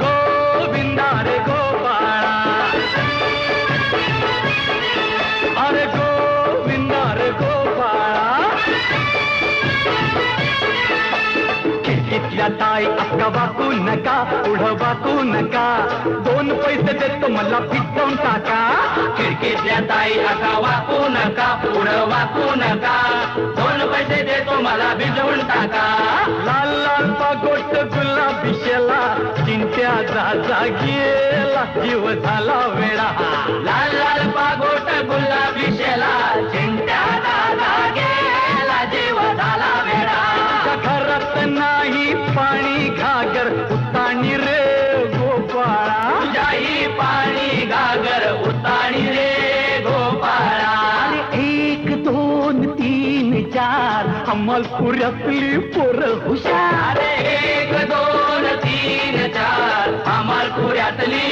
गोविंदा रे गोपाळा, अरे गोविंदा रे गोपाळा. खिडकीतल्या ताई अक्का वाकू नका, पुढं वाकू नका, 2 पैसे देतो मला पिटवून टाका. खिडकीतल्या ताई अका वाकू नका, पुढं वाकू नका, 2 पैसे देतो मला भिजवून टाका. लाल लाल पागोट गुलाबी शेला, चिंट्या जा गेला, जीव झाला वेडा. लाल लाल पागोट गुलाबी शेला, चिंट्या दादा गेला, जीव झाला वेडा. घरात नाही पाणी घागर, उताणी रे गोपाळा. तुझ्याही पाणी घागर उताणी रे गोपाळा. 1 2 3 4 अमलपुऱ्यातली पोरं हुशार. 1 2 3 4 अमलपुऱ्यातली